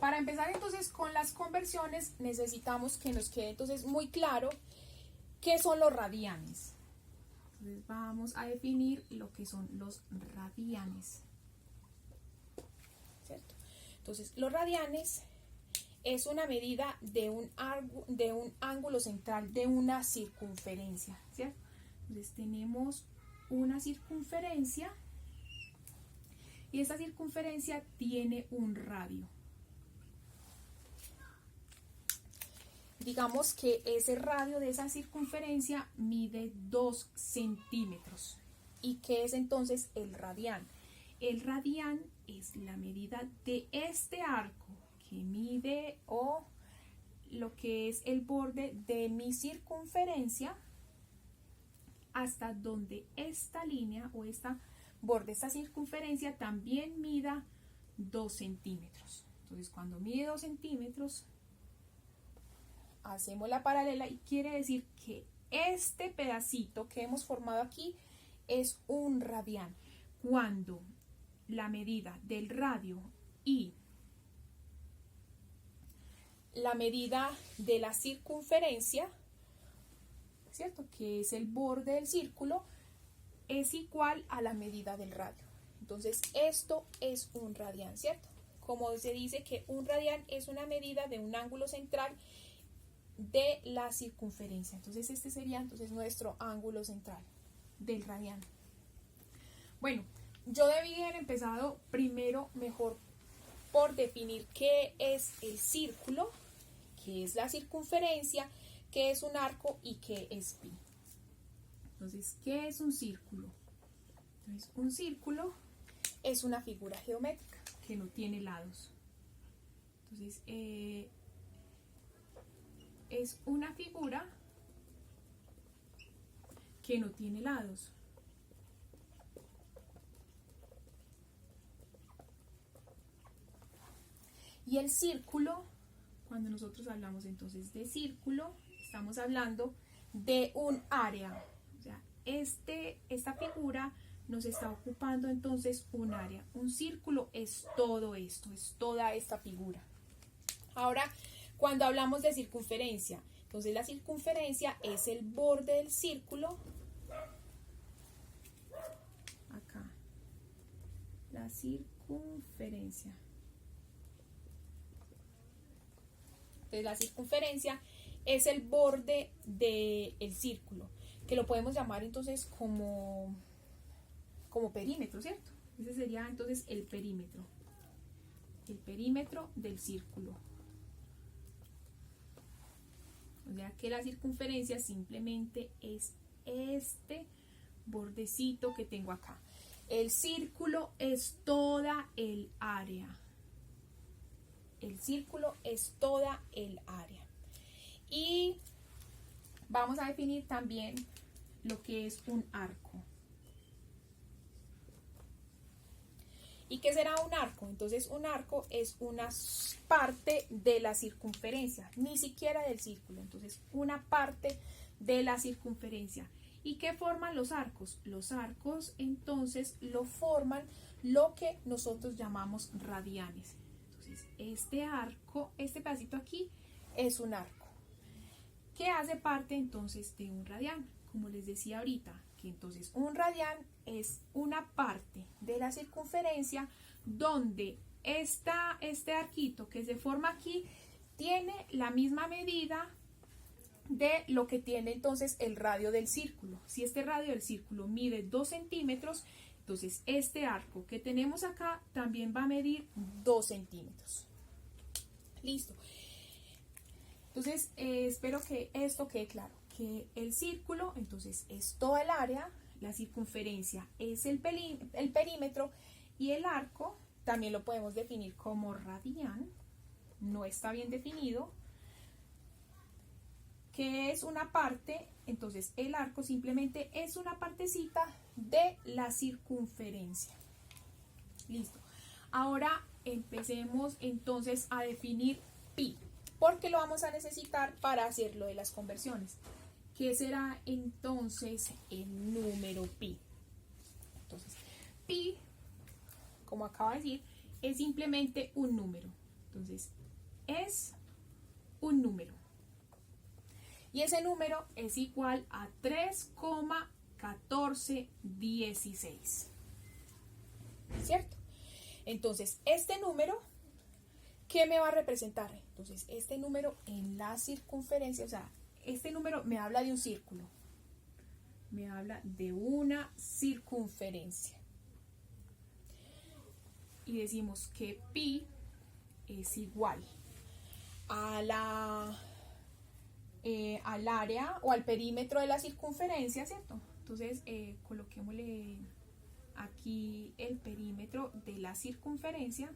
Para empezar entonces con las conversiones necesitamos que nos quede entonces muy claro qué son los radianes. Entonces vamos a definir lo que son los radianes, ¿cierto? Entonces los radianes es una medida de un ángulo central de una circunferencia, ¿cierto? Entonces tenemos una circunferencia y esa circunferencia tiene un radio. Digamos que ese radio de esa circunferencia mide 2 centímetros. ¿Y qué es entonces el radián? El radián es la medida de este arco que mide o lo que es el borde de mi circunferencia hasta donde esta línea o esta borde, esta circunferencia también mida 2 centímetros. Entonces cuando mide 2 centímetros hacemos la paralela y quiere decir que este pedacito que hemos formado aquí es un radián. Cuando la medida del radio y la medida de la circunferencia, ¿cierto?, que es el borde del círculo, es igual a la medida del radio. Entonces esto es un radián, ¿cierto? Como se dice que un radián es una medida de un ángulo central de la circunferencia. Entonces este sería entonces nuestro ángulo central del radián. Bueno, yo debí haber empezado primero mejor por definir qué es el círculo, qué es la circunferencia, qué es un arco y qué es pi. Entonces, ¿qué es un círculo? Entonces, un círculo es una figura geométrica que no tiene lados. Entonces, es una figura que no tiene lados. Y el círculo, cuando nosotros hablamos entonces de círculo, estamos hablando de un área. O sea, esta figura nos está ocupando entonces un área. Un círculo es todo esto, es toda esta figura. Ahora, cuando hablamos de circunferencia, entonces la circunferencia es el borde del círculo. Acá, la circunferencia. Entonces la circunferencia es el borde del círculo, que lo podemos llamar entonces como perímetro, ¿cierto? Ese sería entonces el perímetro del círculo. O sea que la circunferencia simplemente es este bordecito que tengo acá. El círculo es toda el área. El círculo es toda el área. Y vamos a definir también lo que es un arco. ¿Y qué será un arco? Entonces un arco es una parte de la circunferencia, ni siquiera del círculo. Entonces una parte de la circunferencia. ¿Y qué forman los arcos? Los arcos entonces lo forman lo que nosotros llamamos radianes. Entonces este arco, este pedacito aquí es un arco. ¿Qué hace parte entonces de un radián? Como les decía ahorita, que entonces un radián es una parte de la circunferencia donde este arquito que se forma aquí tiene la misma medida de lo que tiene entonces el radio del círculo. Si este radio del círculo mide 2 centímetros, entonces este arco que tenemos acá también va a medir 2 centímetros. Listo. Entonces espero que esto quede claro, que el círculo entonces es toda el área, la circunferencia es el perímetro y el arco también lo podemos definir como radián, no está bien definido, que es una parte, entonces el arco simplemente es una partecita de la circunferencia. Listo. Ahora empecemos entonces a definir pi, porque lo vamos a necesitar para hacer lo de las conversiones. ¿Qué será entonces el número pi? Entonces, pi, como acabo de decir, es simplemente un número. Entonces, es un número. Y ese número es igual a 3,1416. ¿Cierto? Entonces, este número, ¿qué me va a representar? Entonces, este número en la circunferencia, o sea, este número me habla de un círculo. Me habla de una circunferencia. Y decimos que pi es igual a al área o al perímetro de la circunferencia, ¿cierto? Entonces, coloquémosle aquí el perímetro de la circunferencia.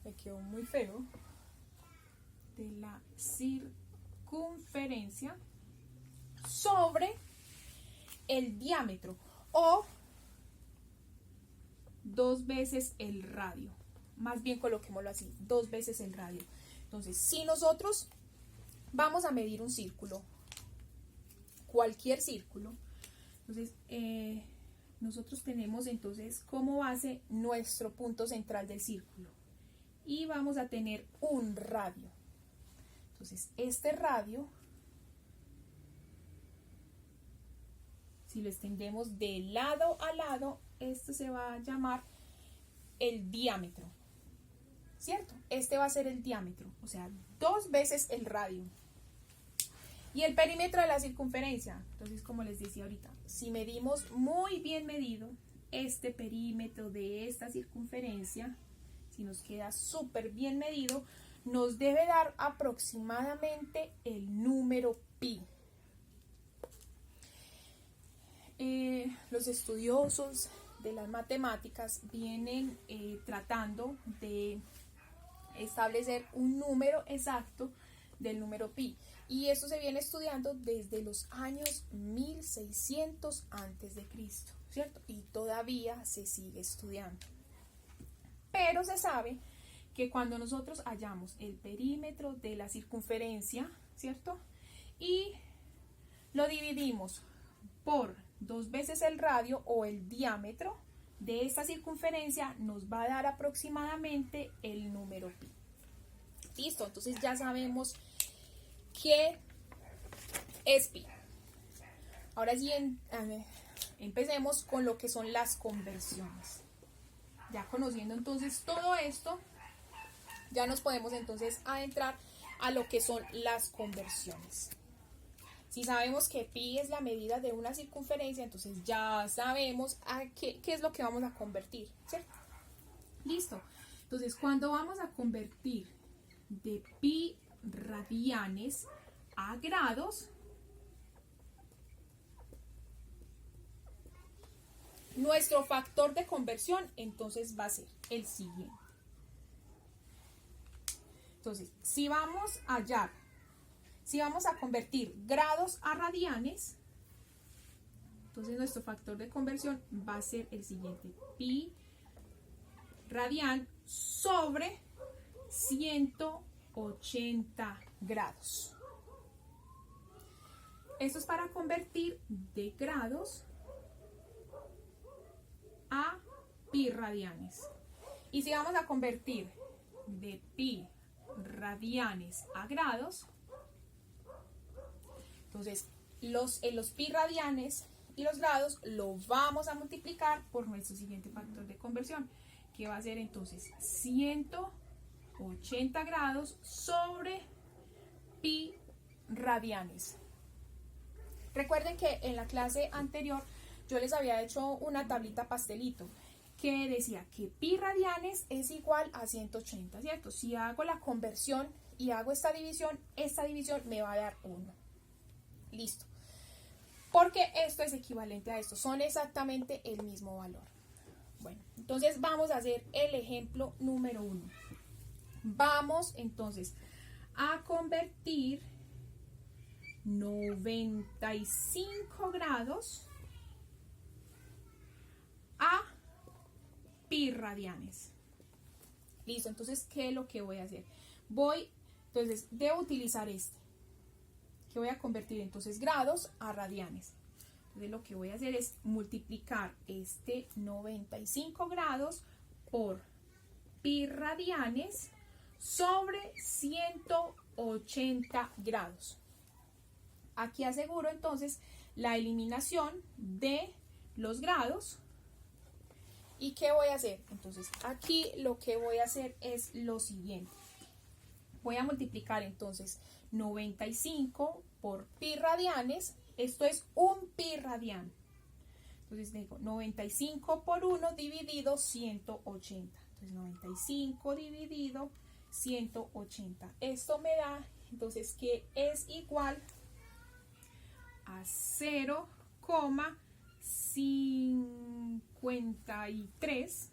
Me quedó muy feo. De la circunferencia sobre el diámetro o 2 veces el radio. Más bien coloquémoslo así, 2 veces el radio. Entonces, si nosotros vamos a medir un círculo, cualquier círculo, entonces nosotros tenemos entonces como base nuestro punto central del círculo y vamos a tener un radio. Entonces, este radio, si lo extendemos de lado a lado, esto se va a llamar el diámetro, ¿cierto? Este va a ser el diámetro, o sea, 2 veces el radio. Y el perímetro de la circunferencia, entonces como les decía ahorita, si medimos muy bien medido este perímetro de esta circunferencia, si nos queda súper bien medido, nos debe dar aproximadamente el número pi. Los estudiosos de las matemáticas vienen tratando de establecer un número exacto del número pi. Y esto se viene estudiando desde los años 1600 antes de Cristo, ¿cierto? Y todavía se sigue estudiando. Pero se sabe que cuando nosotros hallamos el perímetro de la circunferencia, ¿cierto? Y lo dividimos por 2 veces el radio o el diámetro de esta circunferencia, nos va a dar aproximadamente el número pi. Listo, entonces ya sabemos qué es pi. Ahora sí, empecemos con lo que son las conversiones. Ya conociendo entonces todo esto, ya nos podemos entonces adentrar a lo que son las conversiones. Si sabemos que pi es la medida de una circunferencia, entonces ya sabemos a qué es lo que vamos a convertir, ¿cierto? Listo. Entonces, cuando vamos a convertir de pi radianes a grados, nuestro factor de conversión entonces va a ser el siguiente. Entonces, si vamos a convertir grados a radianes, entonces nuestro factor de conversión va a ser el siguiente: pi radian sobre 180 grados. Esto es para convertir de grados a pi radianes. Y si vamos a convertir de pi radianes a grados, entonces los pi radianes y los grados lo vamos a multiplicar por nuestro siguiente factor de conversión, que va a ser entonces 180 grados sobre pi radianes. Recuerden que en la clase anterior yo les había hecho una tablita pastelito que decía que pi radianes es igual a 180, ¿cierto? Si hago la conversión y hago esta división me va a dar 1. Listo. Porque esto es equivalente a esto, son exactamente el mismo valor. Bueno, entonces vamos a hacer el ejemplo número 1. Vamos entonces a convertir 95 grados a pi radianes. Listo, entonces, ¿qué es lo que voy a hacer? Debo utilizar que voy a convertir entonces grados a radianes. Entonces, lo que voy a hacer es multiplicar este 95 grados por pi radianes sobre 180 grados. Aquí aseguro entonces la eliminación de los grados. ¿Y qué voy a hacer? Entonces aquí lo que voy a hacer es lo siguiente. Voy a multiplicar entonces 95 por pi radianes. Esto es un pi radian. Entonces digo 95 por 1 dividido 180. Entonces 95 dividido 180. Esto me da entonces que es igual a 0,53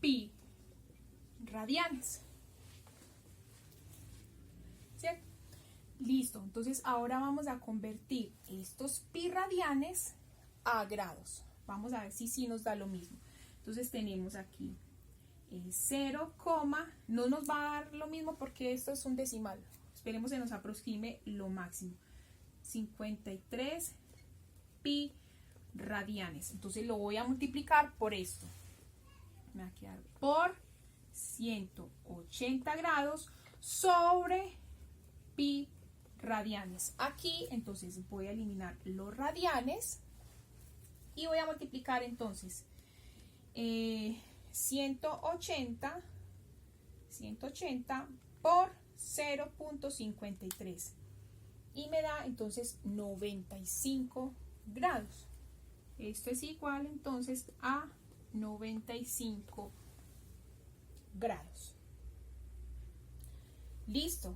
pi radianes. ¿Cierto? Listo. Entonces ahora vamos a convertir estos pi radianes a grados. Vamos a ver si nos da lo mismo. Entonces tenemos aquí 0, no nos va a dar lo mismo porque esto es un decimal. Esperemos que nos aproxime lo máximo. 53 pi radianes. Entonces lo voy a multiplicar por esto. Me va a quedar por 180 grados sobre pi radianes. Aquí entonces voy a eliminar los radianes y voy a multiplicar entonces 180 por 0,53 y me da entonces 95 grados. Esto es igual entonces a 95 grados. Listo.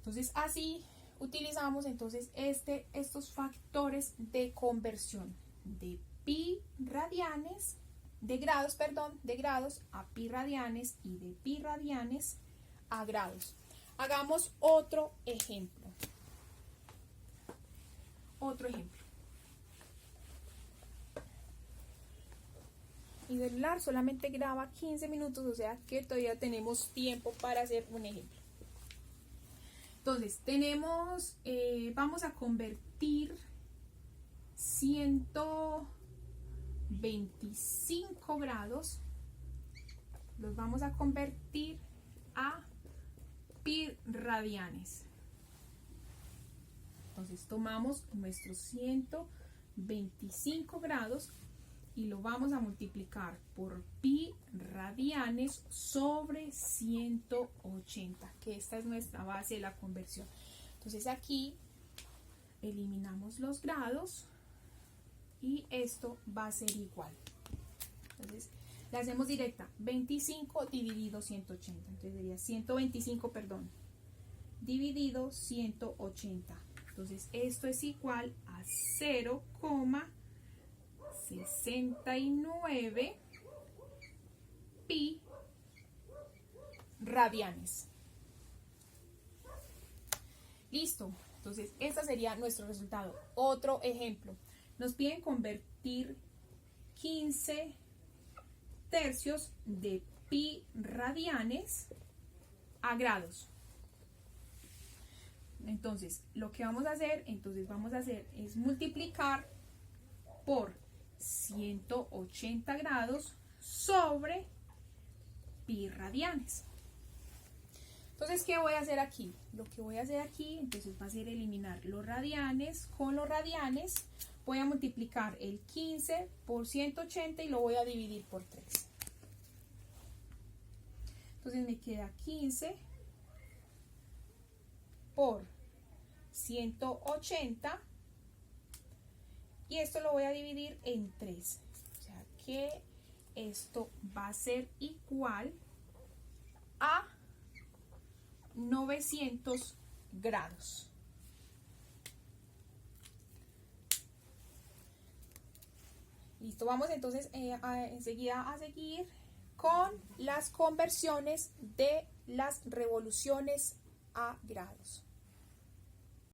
Entonces así utilizamos entonces estos factores de conversión de pi radianes, de grados a pi radianes y de pi radianes a grados. Hagamos otro ejemplo. Mi celular solamente graba 15 minutos, o sea que todavía tenemos tiempo para hacer un ejemplo. Entonces, vamos a convertir 125 grados, los vamos a convertir a pi radianes. Entonces tomamos nuestros 125 grados y lo vamos a multiplicar por pi radianes sobre 180, que esta es nuestra base de la conversión. Entonces aquí eliminamos los grados y esto va a ser igual. Entonces la hacemos directa, 25 dividido 180, entonces sería 125, dividido 180. Entonces esto es igual a 0,69 pi radianes. Listo. Entonces este sería nuestro resultado. Otro ejemplo. Nos piden convertir 15 tercios de pi radianes a grados. Entonces lo que vamos a hacer es multiplicar por 180 grados sobre pi radianes. Entonces, ¿qué voy a hacer aquí? Lo que voy a hacer aquí entonces va a ser eliminar los radianes con los radianes. Voy a multiplicar el 15 por 180 y lo voy a dividir por 3. Entonces me queda 15 por 180 y esto lo voy a dividir en 3. O sea que esto va a ser igual a 900 grados. Listo, vamos entonces enseguida a seguir con las conversiones de las revoluciones a grados.